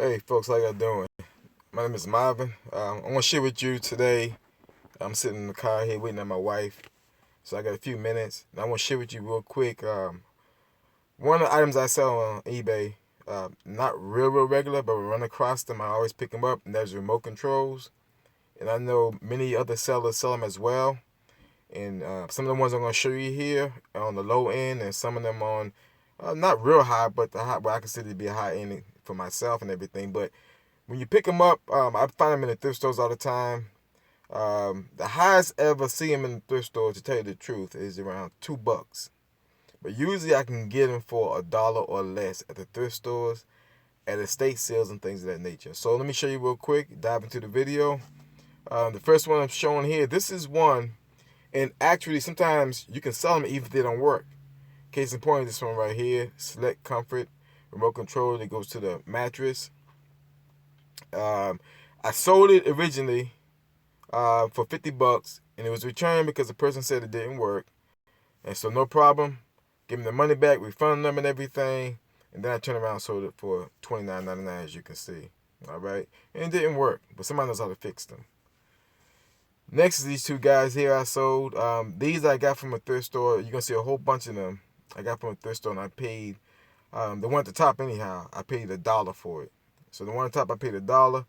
Hey folks, how y'all doing? My name is Marvin. I'm gonna share with you today. I'm sitting in the car here waiting on my wife, so I got a few minutes. And I want to share with you real quick. One of the items I sell on eBay, not real regular, but when I run across them, I always pick them up. And there's remote controls, and I know many other sellers sell them as well. And some of the ones I'm gonna show you here are on the low end, and some of them on not real high, but the high, what I consider to be a high end for myself and everything. But when you pick them up, I find them in the thrift stores all the time. The highest ever see them in the thrift store, to tell you the truth, is around $2. But usually I can get them for $1 or less at the thrift stores, at estate sales and things of that nature. So let me show you real quick, dive into the video. The first one I'm showing here, this is one, and actually sometimes you can sell them even if they don't work. Case in point, this one right here, Select Comfort remote control that goes to the mattress. I sold it originally for $50, and it was returned because the person said it didn't work. And so no problem, give them the money back, refund them and everything. And then I turned around and sold it for $29.99, as you can see. All right, and it didn't work, but somebody knows how to fix them. Next is these two guys here I sold. These I got from a thrift store. You're gonna see a whole bunch of them I got from a thrift store, and I paid the one at the top anyhow. I paid $1 for it. So the one at the top I paid $1.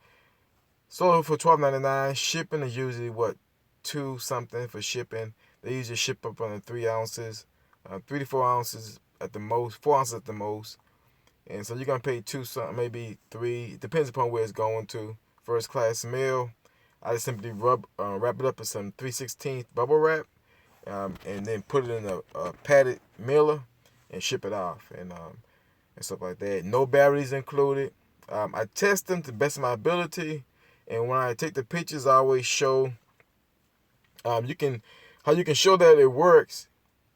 Sold it for $12.99. Shipping is usually what, $2 something for shipping. They usually ship up on 3 ounces, 3 to 4 ounces at the most, 4 ounces at the most. And so you're gonna pay 2 something, maybe 3. It depends upon where it's going to. First class mail. I just simply wrap it up in some 3/16 bubble wrap, and then put it in a padded mailer and ship it off, and stuff like that. No batteries included. I test them to the best of my ability, and when I take the pictures, I always show how you can show that it works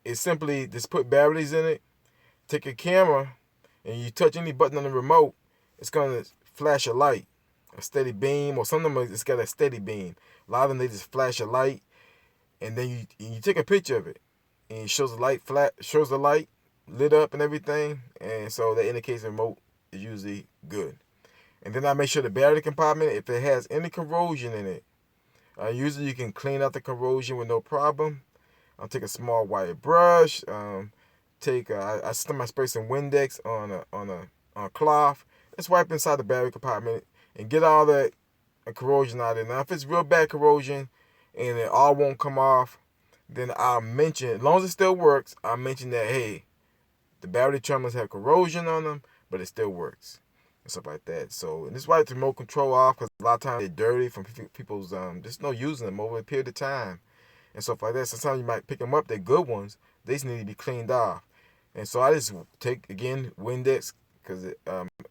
is simply just put batteries in it, take your camera, and you touch any button on the remote, it's gonna flash a light, a steady beam, or some of them it's got a steady beam. A lot of them they just flash a light, and then you take a picture of it, and it shows the light lit up and everything, and so that indicates the remote is usually good. And then I make sure the battery compartment, if it has any corrosion in it, usually you can clean out the corrosion with no problem. I'll take a small wire brush, I spray some Windex on a cloth. Let's wipe inside the battery compartment and get all that corrosion out of it. Now, if it's real bad corrosion and it all won't come off, then I'll mention, as long as it still works, I'll mention that, hey, the battery terminals have corrosion on them, but it still works, and stuff like that. So, and this is why it's remote control off, because a lot of times they're dirty from people's just no using them over a period of time, and stuff like that. Sometimes you might pick them up, they're good ones, they just need to be cleaned off. And so I just take, again, Windex, because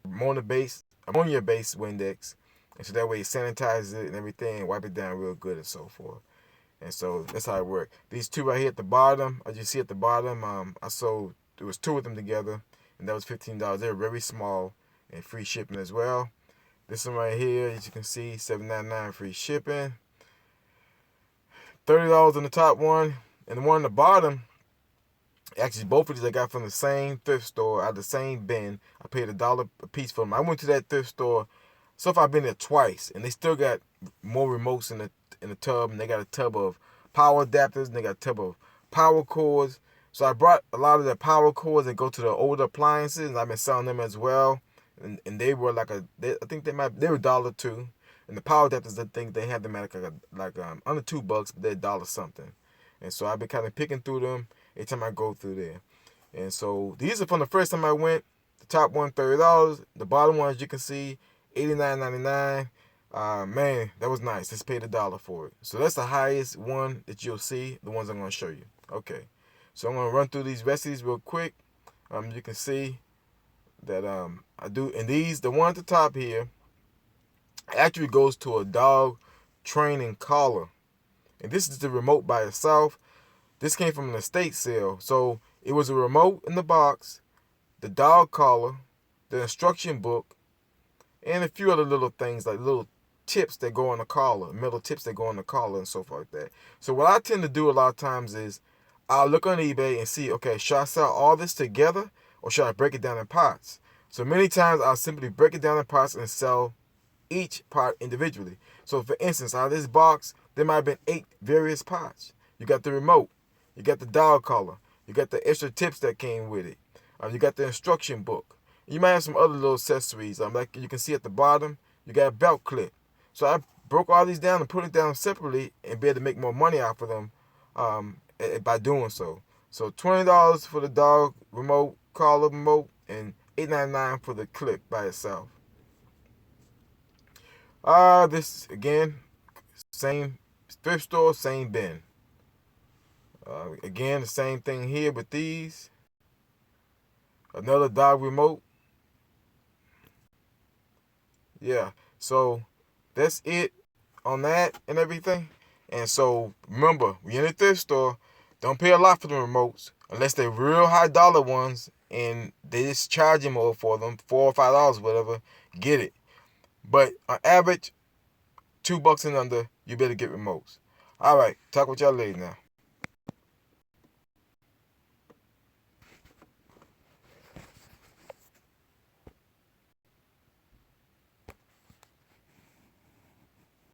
ammonia-based Windex, and so that way it sanitizes it and everything, and wipe it down real good and so forth. And so that's how it works. These two right here at the bottom, as you see at the bottom, I sold, there was 2 of them together, and that was $15. They're very small and free shipping as well. This one right here, as you can see, $7.99 free shipping. $30 on the top one, and the one on the bottom, actually both of these I got from the same thrift store, out of the same bin. I paid $1 a piece for them. I went to that thrift store, so far I've been there twice, and they still got more remotes in the tub, and they got a tub of power adapters, and they got a tub of power cords. So I brought a lot of the power cords that go to the older appliances, and I've been selling them as well. And they were like I think they were $1 too. And the power adapters, I think they had them at under $2, but they're $1 something. And so I've been kind of picking through them every time I go through there. And so these are from the first time I went. The top one, $30. The bottom one, as you can see, $89.99. Man, that was nice. Just paid $1 for it. So that's the highest one that you'll see, the ones I'm going to show you. Okay. So I'm going to run through these recipes real quick. You can see that I do, and these, the one at the top here, actually goes to a dog training collar. And this is the remote by itself. This came from an estate sale. So it was a remote in the box, the dog collar, the instruction book, and a few other little things like little tips that go on the collar, metal tips that go on the collar and so forth like that. So what I tend to do a lot of times is I'll look on eBay and see, okay, should I sell all this together or should I break it down in parts? So many times I'll simply break it down in parts and sell each part individually. So for instance, out of this box, there might have been 8 various parts. You got the remote, you got the dog collar, you got the extra tips that came with it, you got the instruction book. You might have some other little accessories. Like you can see at the bottom, you got a belt clip. So I broke all these down and put it down separately and be able to make more money off of them by doing so. So $20 for the dog remote, collar remote, and $8.99 for the clip by itself. This again, same thrift store, same bin. Again, the same thing here with these. Another dog remote. Yeah, so that's it on that and everything. And so remember, when you're in a thrift store, don't pay a lot for the remotes unless they're real high dollar ones and they just charge you more for them, $4 or $5, whatever. Get it. But on average, $2 and under, you better get remotes. All right, talk with y'all later now.